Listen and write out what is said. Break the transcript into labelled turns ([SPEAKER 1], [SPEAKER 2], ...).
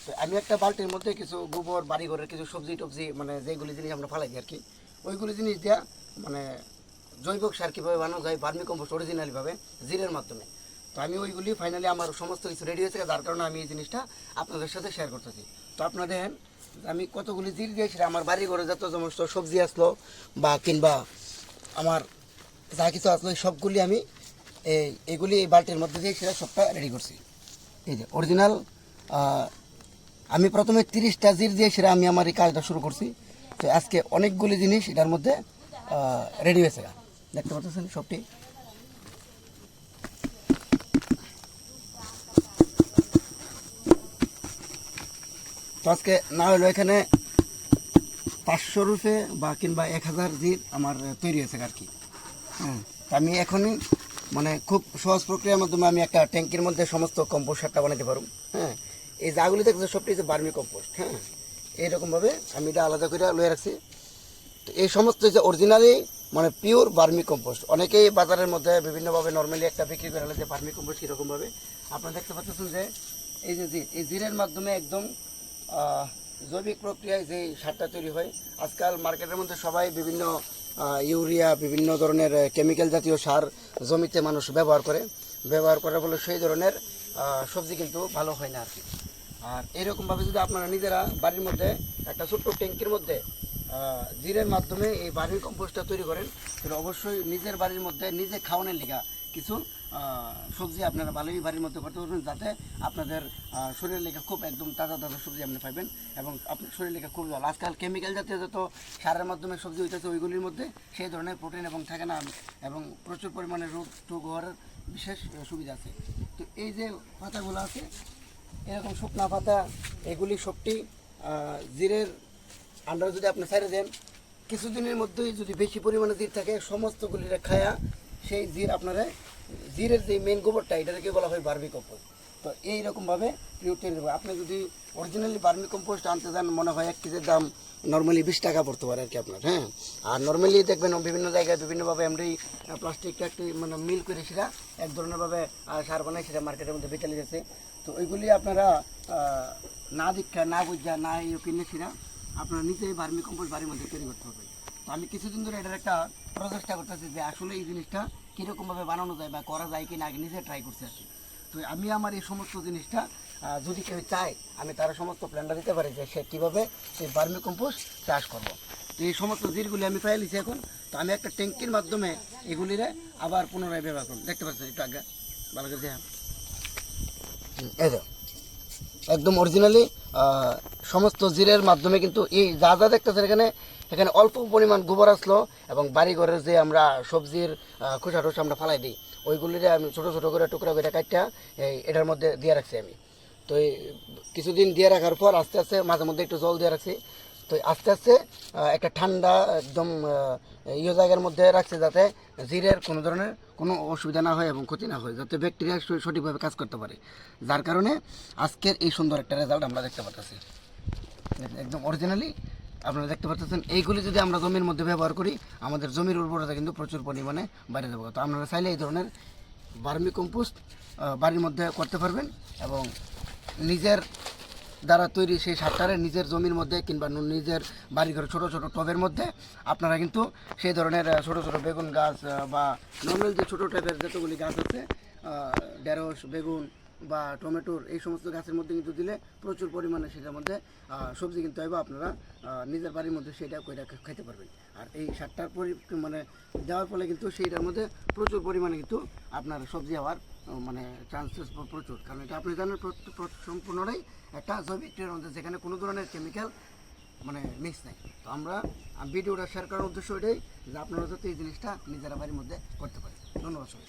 [SPEAKER 1] তো আমি একটা বালতির মধ্যে কিছু গোবর বাড়িঘরের কিছু সবজি টবজি মানে যেগুলি জিনিস আমরা ফালাই দিই আর কি, ওইগুলি জিনিস দেওয়া মানে জৈব সার কীভাবে বানানো যায় ভার্মি কম্পোস্ট অরিজিনালিভাবে জিরের মাধ্যমে। তো আমি ওইগুলি ফাইনালি আমার সমস্ত কিছু রেডি হয়েছে, যার কারণে আমি এই জিনিসটা আপনাদের সাথে শেয়ার করতেছি। তো আপনাদের আমি কতগুলি জির দিয়েছি আমার বাড়ি ঘরে যত সমস্ত সবজি আসলো বা কিংবা আমার যা কিছু আসলো সবগুলি আমি এইগুলি এই বালতির মধ্যে দিয়ে সেটা সবটা রেডি করছি। এই যে অরিজিনাল আমি প্রথমে 30টা জির দিয়ে সেটা আমি আমার এই কাজটা শুরু করছি। তো আজকে অনেকগুলি জিনিস এটার মধ্যে রেডি হয়েছে, দেখতে পাচ্ছেন সবটি। তো আজকে না হলো এখানে 500 রুপে বা কিংবা 1000 জির আমার তৈরি হয়েছে আর কি। হ্যাঁ, আমি এখনই মানে খুব সহজ প্রক্রিয়ার মাধ্যমে আমি একটা ট্যাঙ্কের মধ্যে সমস্ত কম্পোস্ট সারটা বানাতে পারব। হ্যাঁ, এই জাগুলি দেখছে সবটি যে বার্মি কম্পোস্ট। হ্যাঁ, এইরকমভাবে আমি এটা আলাদা করে লয়ে রাখছি। তো এই সমস্ত যে অরিজিনালি মানে পিওর বার্মি কম্পোস্ট, অনেকেই বাজারের মধ্যে বিভিন্নভাবে নর্মালি একটা বিক্রি করে হলে যে বার্মি কম্পোস্ট কীরকমভাবে আপনারা দেখতে পাচ্ছেন যে এই যে এই জিরের মাধ্যমে একদম জৈবিক প্রক্রিয়ায় যে সারটা তৈরি হয়। আজকাল মার্কেটের মধ্যে সবাই বিভিন্ন ইউরিয়া বিভিন্ন ধরনের কেমিক্যাল জাতীয় সার জমিতে মানুষ ব্যবহার করার ফলে সেই ধরনের সবজি কিন্তু ভালো হয় না আর কি। আর এরকমভাবে যদি আপনারা নিজেরা বাড়ির মধ্যে একটা ছোট্ট ট্যাঙ্কির মধ্যে জিরের মাধ্যমে এই বার্মি কম্পোস্টটা তৈরি করেন, তাহলে অবশ্যই নিজের বাড়ির মধ্যে নিজে খাওয়ানোর লিগা কিছু সবজি আপনারা ভালোই বাড়ির মধ্যে করতে পারবেন, যাতে আপনাদের শরীরের লেখা খুব একদম তাজা তাজা সবজি আপনি পাইবেন এবং আপনার শরীরের লেখা খুব ভালো। আজকাল কেমিক্যাল জাতীয় যত সারের মাধ্যমে সবজি হইতেছে ওইগুলির মধ্যে সেই ধরনের প্রোটিন এবং থাকে না এবং প্রচুর পরিমাণে রোগ টোগ হওয়ার বিশেষ সুবিধা আছে। তো এই যে পাতাগুলো আছে এরকম শুকনা পাতা, এগুলি সবটি জিরের আন্ডারে যদি আপনি ছেড়ে দেন, কিছুদিনের মধ্যেই যদি বেশি পরিমাণে জির থাকে সমস্তগুলিরা খায়া সেই জির আপনারা জিরের যে মেন গোবরটা এটাকে বলা হয় বার্মি কম্পোস্ট। তো এইরকমভাবে পিওর তৈরি হবে। আপনি যদি অরিজিনালি বার্মি কম্পোস্ট আনতে যান, মনে হয় 1 কেজির দাম নর্মালি 20 টাকা পড়তে পারে আর কি আপনার। হ্যাঁ, আর নর্মালি দেখবেন বিভিন্ন জায়গায় বিভিন্নভাবে এমনি প্লাস্টিক একটি মানে মিল করে সেটা এক ধরনেরভাবে সার বানায় সেটা মার্কেটের মধ্যে বেচালি যাচ্ছে। তো ওইগুলি আপনারা না দীক্ষা না বুঝা না কিনে সেটা আপনারা নিজেই বার্মি কম্পোস্ট বাড়ির মধ্যে তৈরি করতে হবে। তো আমি কিছুদিন ধরে এটার একটা প্রচেষ্টা করতেছি যে আসলে এই জিনিসটা কীরকমভাবে বানানো যায় বা করা যায় কি না আগে নিজে ট্রাই করছি আর কি। তো আমি আমার এই সমস্ত জিনিসটা যদি কেউ চায় আমি তার সমস্ত প্ল্যানটা দিতে পারি যে সে কীভাবে সেই বার্মি কম্পোস্ট চাষ করবো। তো এই সমস্ত জিনিসগুলি আমি পেয়ে নিচ্ছি এখন। তো আমি একটা ট্যাঙ্কির মাধ্যমে এগুলিরে আবার পুনরায় ব্যবহার করব। দেখতে পাচ্ছেন একটু আগে ভালো করে দেখা, এই তো একদম অরিজিনালি সমস্ত জিরের মাধ্যমে কিন্তু এই যা যা দেখতেছেন এখানে এখানে অল্প পরিমাণ গোবর আসলো এবং বাড়িঘরের যে আমরা সবজির খোসা টোসা আমরা ফালাই দিই ওইগুলিরে আমি ছোটো ছোটো করে টুকরা করে কাটটা এটার মধ্যে দিয়ে রাখছি আমি। তো এই কিছুদিন দিয়ে রাখার পর আস্তে আস্তে মাঝে মধ্যে একটু জল দিয়ে রাখছি। তো আস্তে আস্তে একটা ঠান্ডা একদম জায়গার মধ্যে রাখছে যাতে জিরের কোনো ধরনের কোনো অসুবিধা না হয় এবং ক্ষতি না হয়, যাতে ব্যাকটেরিয়া সঠিকভাবে কাজ করতে পারে। যার কারণে আজকের এই সুন্দর একটা রেজাল্ট আমরা দেখতে পাচ্ছি। একদম অরিজিনালি আপনারা দেখতে পাচ্ছেন। এইগুলি যদি আমরা জমির মধ্যে ব্যবহার করি আমাদের জমির উর্বরতা কিন্তু প্রচুর পরিমাণে বেড়ে যাবে। তো আপনারা চাইলে এই ধরনের ভার্মি কম্পোস্ট বাড়ির মধ্যে করতে পারবেন এবং নিজের দ্বারা তৈরি সেই সারটারে নিজের জমির মধ্যে কিংবা নিজের বাড়িঘরে ছোটো ছোটো টবের মধ্যে আপনারা কিন্তু সেই ধরনের ছোটো ছোটো বেগুন গাছ বা নর্মাল যে ছোটো টাইপের যতগুলি গাছ আছে ঢেঁড়স বেগুন বা টমেটোর এই সমস্ত গাছের মধ্যে কিন্তু দিলে প্রচুর পরিমাণে সেটার মধ্যে সবজি কিন্তু হইব, আপনারা নিজের বাড়ির মধ্যে সেটা কইরা খেতে পারবেন। আর এই সারটার মানে দেওয়ার ফলে কিন্তু সেইটার মধ্যে প্রচুর পরিমাণে কিন্তু আপনার সবজি হওয়ার মানে চান্সেস প্রচুর, কারণ এটা আপনি জানেন সম্পূর্ণটাই একটা জৈবিক মধ্যে যেখানে কোনো ধরনের কেমিক্যাল মানে মিক্স নাই। তো আমরা ভিডিওটা শেয়ার করার উদ্দেশ্য এটাই যে আপনারা যাতে এই জিনিসটা নিজেরা বাড়ির মধ্যে করতে পারেন। ধন্যবাদ সবাই।